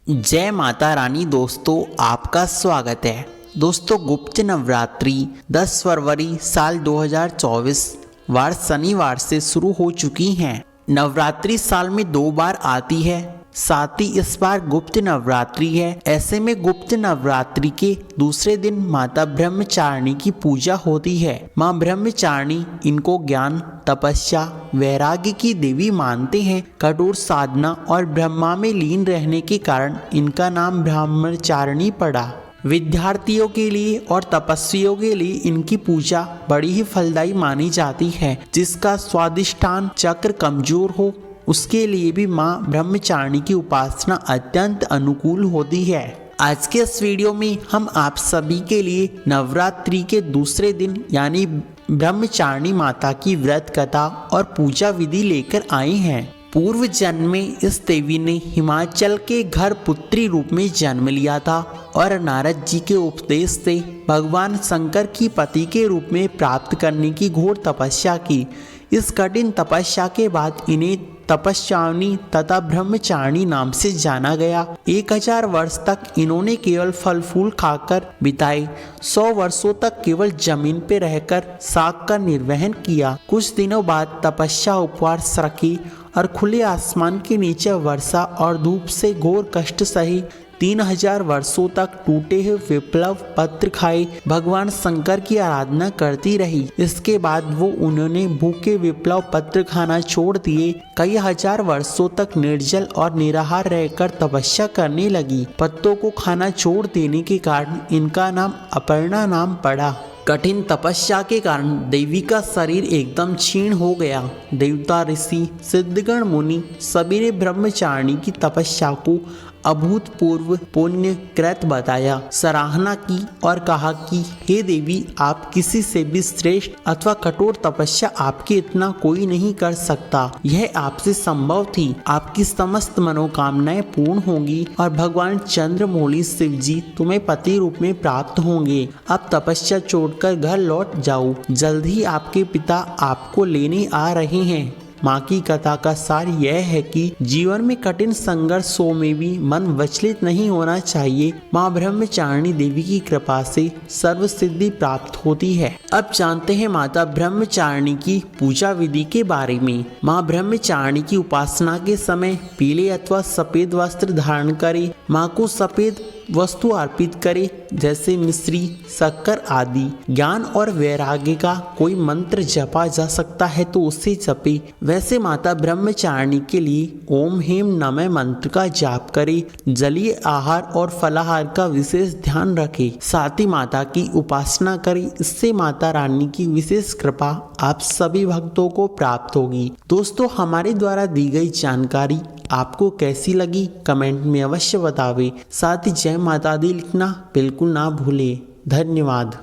जय माता रानी। दोस्तों आपका स्वागत है। दोस्तों गुप्त नवरात्रि 10 फरवरी साल 2024 वार शनिवार से शुरू हो चुकी हैं। नवरात्रि साल में 2 बार आती है, साथ ही इस बार गुप्त नवरात्रि है। ऐसे में गुप्त नवरात्रि के दूसरे दिन माता ब्रह्मचारिणी की पूजा होती है। माँ ब्रह्मचारिणी इनको ज्ञान, तपस्या, वैराग्य की देवी मानते हैं। कठोर साधना और ब्रह्मा में लीन रहने के कारण इनका नाम ब्रह्मचारिणी पड़ा। विद्यार्थियों के लिए और तपस्वियों के लिए इनकी पूजा बड़ी ही फलदायी मानी जाती है। जिसका स्वादिष्ठान चक्र कमजोर हो उसके लिए भी माँ ब्रह्मचारिणी की उपासना अत्यंत अनुकूल होती है। आज के इस वीडियो में हम आप सभी के लिए नवरात्रि के दूसरे दिन यानी ब्रह्मचारिणी माता की व्रत कथा और पूजा विधि लेकर आए हैं। पूर्व जन्म में इस देवी ने हिमाचल के घर पुत्री रूप में जन्म लिया था और नारद जी के उपदेश से भगवान शंकर की पति के रूप में प्राप्त करने की घोर तपस्या की। इस कठिन तपस्या के बाद इन्हें तपस्यानी तथा ब्रह्मचारिणी नाम से जाना गया। 1000 वर्ष तक इन्होंने केवल फल फूल खाकर बिताए। 100 वर्षों तक केवल जमीन पर रहकर साग का निर्वहन किया। कुछ दिनों बाद तपस्या उपवास रखी और खुले आसमान के नीचे वर्षा और धूप से घोर कष्ट सही। 3000 वर्षों तक टूटे हुए विप्लव पत्र खाए भगवान शंकर की आराधना करती रही। इसके बाद वो उन्होंने भूखे विप्लव पत्र खाना छोड़ दिए। कई हजार वर्षों तक निर्जल और निराहार रहकर तपस्या करने लगी। पत्तों को खाना छोड़ देने के कारण इनका नाम अपर्णा नाम पड़ा। कठिन तपस्या के कारण देवी का शरीर एकदम क्षीण हो गया। देवता, ऋषि, सिद्धगण, मुनि सभी ने ब्रह्मचारिणी की तपस्या को अभूतपूर्व पुण्य कृत बताया, सराहना की और कहा कि हे देवी, आप किसी से भी श्रेष्ठ अथवा कठोर तपस्या आपके इतना कोई नहीं कर सकता। यह आपसे संभव थी। आपकी समस्त मनोकामनाएं पूर्ण होंगी और भगवान चंद्रमौली शिव जी तुम्हें पति रूप में प्राप्त होंगे। अब तपस्या छोड़कर घर लौट जाओ। जल्द ही आपके पिता आपको लेने आ रहे हैं। माँ की कथा का सार यह है कि जीवन में कठिन संघर्षों में भी मन विचलित नहीं होना चाहिए। माँ ब्रह्मचारिणी देवी की कृपा से सर्व सिद्धि प्राप्त होती है। अब जानते हैं माता ब्रह्मचारिणी की पूजा विधि के बारे में। माँ ब्रह्मचारिणी की उपासना के समय पीले अथवा सफेद वस्त्र धारण करें। माँ को सफेद वस्तु अर्पित करे जैसे मिश्री, शक्कर आदि। ज्ञान और वैराग्य का कोई मंत्र जपा जा सकता है तो उसे जपे। वैसे माता ब्रह्मचारिणी के लिए ओम हेम नमः मंत्र का जाप करे। जलीय आहार और फलाहार का विशेष ध्यान रखे। साथ ही माता की उपासना करे। इससे माता रानी की विशेष कृपा आप सभी भक्तों को प्राप्त होगी। दोस्तों हमारे द्वारा दी गई जानकारी आपको कैसी लगी कमेंट में अवश्य बतावें। साथ ही जय माता दी लिखना बिल्कुल ना भूलें। धन्यवाद।